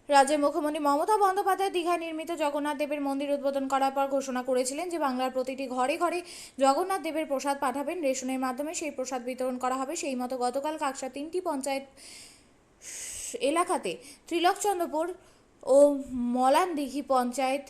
রাজ্যের মুখ্যমন্ত্রী মমতা বন্দ্যোপাধ্যায় দীঘায় নির্মিত জগন্নাথ দেবের মন্দির উদ্বোধন করার পর ঘোষণা করেছিলেন যে বাংলার প্রতিটি ঘরে ঘরে জগন্নাথ দেবের প্রসাদ পাঠাবেন, রেশনের মাধ্যমে সেই প্রসাদ বিতরণ করা হবে। সেই মতো গতকাল কাকসার 3টি পঞ্চায়েত এলাকাতে ত্রিলোকচন্দ্রপুর ও মলানদিঘি পঞ্চায়েত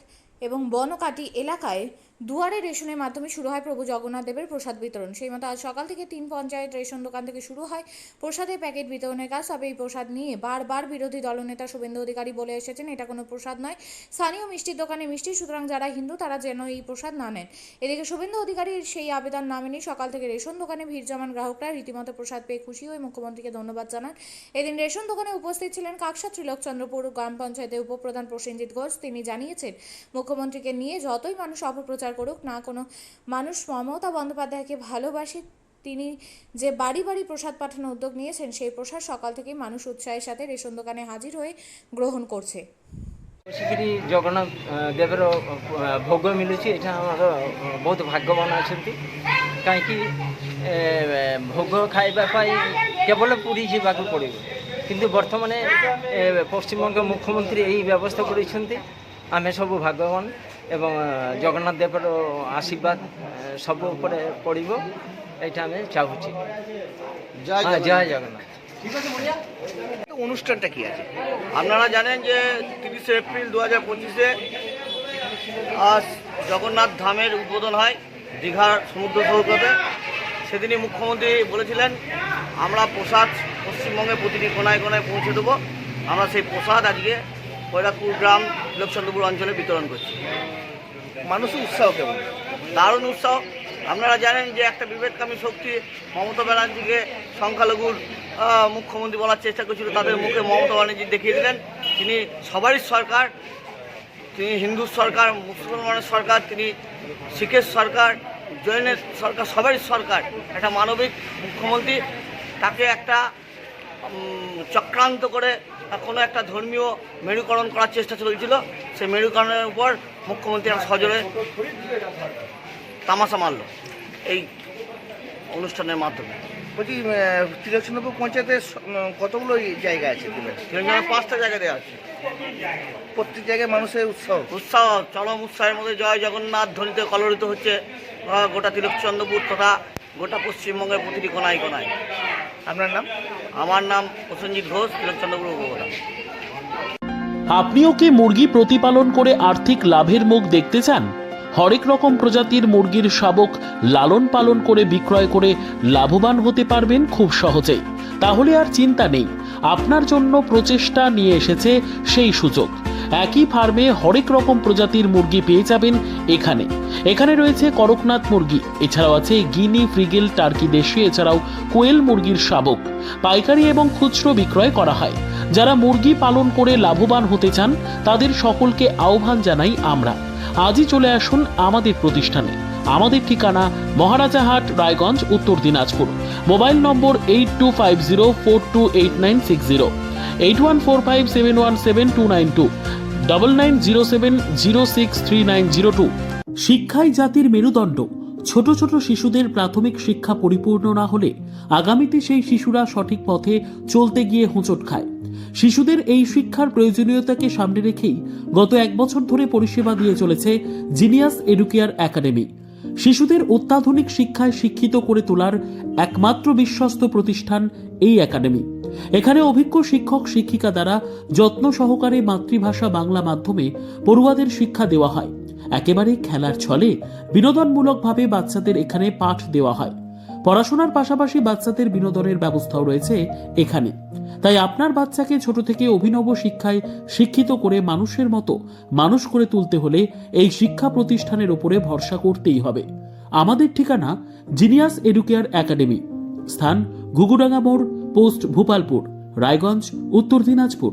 এবং বনকাটি এলাকায় দুয়ারে রেশনের মাধ্যমে শুরু হয় প্রভু জগন্নাথ দেবের প্রসাদ বিতরণ। সেই মতো আজ সকাল থেকে 3 পঞ্চায়েত রেশন দোকান থেকে শুরু হয় প্রসাদের প্যাকেট বিতরণের কাজ। তবে এই প্রসাদ নিয়ে বারবার বিরোধী দলনেতা শুভেন্দু অধিকারী বলে এসেছেন এটা কোনো প্রসাদ নয়, স্থানীয় মিষ্টির দোকানে মিষ্টি, সুতরাং যারা হিন্দু তারা যেন এই প্রসাদ না নেন। এদিকে শুভেন্দু অধিকারীর সেই আবেদন না মেনে সকাল থেকে রেশন দোকানে ভিড় জমান গ্রাহকরা রীতিমতো প্রসাদ পেয়ে খুশি হয়ে মুখ্যমন্ত্রীকে ধন্যবাদ জানান। এদিন রেশন দোকানে উপস্থিত ছিলেন কাকসা ত্রিলোকচন্দ্রপুর গ্রাম পঞ্চায়েতের উপপ্রধান প্রসেনজিৎ ঘোষ। তিনি জানিয়েছেন মুখ্যমন্ত্রীকে নিয়ে যতই মানুষ অপপ্রচার করুক না, কোনো মানুষ মমতা বন্দ্যোপাধ্যায়কে ভালোবাসে। তিনি যে বাড়ি বাড়ি প্রসাদ পাঠানোর উদ্যোগ নিয়েছেন সেই প্রসাদ সকাল থেকে মানুষ উৎসাহের সাথে রেশন দোকানে হাজির হয়ে গ্রহণ করছে। বସିକିରି ଜଗନ୍ନାଥ ଦେବର ଭୋଗ ମିଳୁଛି, ଏଇଟା ଆମର ବହୁତ ଭାଗ୍ୟବାନ ଅଛନ୍ତି। କାହିଁକି ଭୋଗ ଖାଇବା ପାଇଁ କେବଳ ପୁରୀ ଯିବାକୁ ପଡ଼ିବ, କିନ୍ତୁ ବର୍ତ୍ତମାନ ପଶ୍ଚିମବଙ୍ଗ ମୁଖ୍ୟମନ୍ତ୍ରୀ ଏହି ବ୍ୟବସ୍ଥା କରିଛନ୍ତି। ଆମେ ସବୁ ଭାଗ୍ୟବାନ ଏବଂ ଜଗନ୍ନାଥ ଦେବର ଆଶୀର୍ବାଦ ସବୁ ଉପରେ ପଡ଼ିବ, এইটা আমি চাহুছি। জয় জগন্নাথ। অনুষ্ঠানটা কি আছে? আপনারা জানেন যে 30 এপ্রিল 2025-এ আজ জগন্নাথ ধামের উদ্বোধন হয় দীঘার সমুদ্র সৈকতে। সেদিনই মুখ্যমন্ত্রী বলেছিলেন আমরা প্রসাদ পশ্চিমবঙ্গে প্রতিটি কোনায় কোনায় পৌঁছে দেবো। আমরা সেই প্রসাদ আজকে কৈলাসপুর গ্রাম ত্রিলোকচন্দ্রপুর অঞ্চলে বিতরণ করছি। মানুষের উৎসাহ কেমন? দারুণ উৎসাহ। আপনারা জানেন যে একটা বিভেদকামী শক্তি মমতা ব্যানার্জিকে সংখ্যালঘুর মুখ্যমন্ত্রী বলার চেষ্টা করছিল, তাদের মুখে মমতা ব্যানার্জি দেখিয়ে দিলেন তিনি সবারই সরকার, তিনি হিন্দুর সরকার, মুসলমানের সরকার, তিনি শিখের সরকার, জৈনের সরকার, সবারই সরকার। একটা মানবিক মুখ্যমন্ত্রী, তাকে একটা চক্রান্ত করে কোনো একটা ধর্মীয় মেরুকরণ করার চেষ্টা চলছিল। সেই মেরুকরণের উপর মুখ্যমন্ত্রী একটা সজোরে তামাশা মারল এই অনুষ্ঠানের মাধ্যমে। বলছি ত্রিলোকচন্দ্রপুর পঞ্চায়েতে কতগুলো জায়গা আছে? তেলেঙ্গানায় 5টা জায়গা দেওয়া আছে। প্রত্যেক জায়গায় মানুষের উৎসাহ চরম উৎসাহের মধ্যে জয় জগন্নাথ ধ্বনিতে কলরিত হচ্ছে গোটা ত্রিলোকচন্দ্রপুর তথা গোটা পশ্চিমবঙ্গের প্রতিটি কোনায় কোনায়। আপনার নাম? আমার নাম প্রসেনজিৎ ঘোষ, ত্রিলোকচন্দ্রপুর উপপ্রধান। আপনিও কি মুরগি প্রতিপালন করে আর্থিক লাভের মুখ দেখতে চান? হরেক রকম প্রজাতির মুরগির শাবক লালন পালন করে বিক্রয় করে লাভবান হতে পারবেন খুব সহজেই। তাহলে আর চিন্তা নেই, আপনার জন্য প্রচেষ্টা নিয়ে এসেছে সেই সুযোগ। একই ফার্মে হরেক রকম প্রজাতির মুরগি পেয়ে যাবেন এখানে রয়েছে করকনাথ মুরগি, এছাড়াও আছে গিনি, ফ্রিগেল, টার্কি দেশি, এছাড়াও কোয়েল মুরগির শাবক পাইকারি এবং খুচরো বিক্রয় করা হয়। যারা মুরগি পালন করে লাভবান হতে চান তাদের সকলকে আহ্বান জানাই আমরা। আজই চলে আসুন আমাদের প্রতিষ্ঠানে। আমাদের ঠিকানা মহারাজাহাট, রায়গঞ্জ, উত্তর দিনাজপুর। মোবাইল নম্বর 8250428960, 8145717292, 9907063902। শিক্ষাই জাতির মেরুদণ্ড। ছোট ছোট শিশুদের প্রাথমিক শিক্ষা পরিপূর্ণ না হলে আগামীতে সেই শিশুরা সঠিক পথে চলতে গিয়ে হোঁচট খায়। শিশুদের এই শিক্ষার প্রয়োজনীয়তাকে সামনে রেখেই গত 1 বছর ধরে পরিষেবা দিয়ে চলেছে জিনিয়াস এডুকেয়ার একাডেমি। শিশুদের অত্যাধুনিক শিক্ষায় শিক্ষিত করে তোলার একমাত্র বিশ্বস্ত প্রতিষ্ঠান এই একাডেমি। এখানে অভিজ্ঞ শিক্ষক শিক্ষিকা দ্বারা যত্ন সহকারে মাতৃভাষা বাংলা মাধ্যমে পড়ুয়াদের শিক্ষা দেওয়া হয়। একেবারে খেলার ছলে বিনোদনমূলকভাবে বাচ্চাদের এখানে পাঠ দেওয়া হয়। পড়াশোনার পাশাপাশি বাচ্চাদের বিনোদনের ব্যবস্থাও রয়েছে এখানে। তাই আপনার বাচ্চাকে ছোট থেকে অভিনব শিক্ষায় শিক্ষিত করে মানুষের মতো মানুষ করে তুলতে হলে এই শিক্ষা প্রতিষ্ঠানের উপরে ভরসা করতেই হবে। আমাদের ঠিকানা জিনিয়াস এডুকেয়ার একাডেমি, স্থান ঘুঘুডাঙ্গা মোড়, পোস্ট ভূপালপুর, রায়গঞ্জ, উত্তর দিনাজপুর।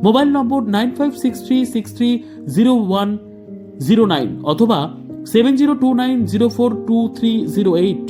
মোবাইল নম্বর 9563630109 অথবা 7029042308।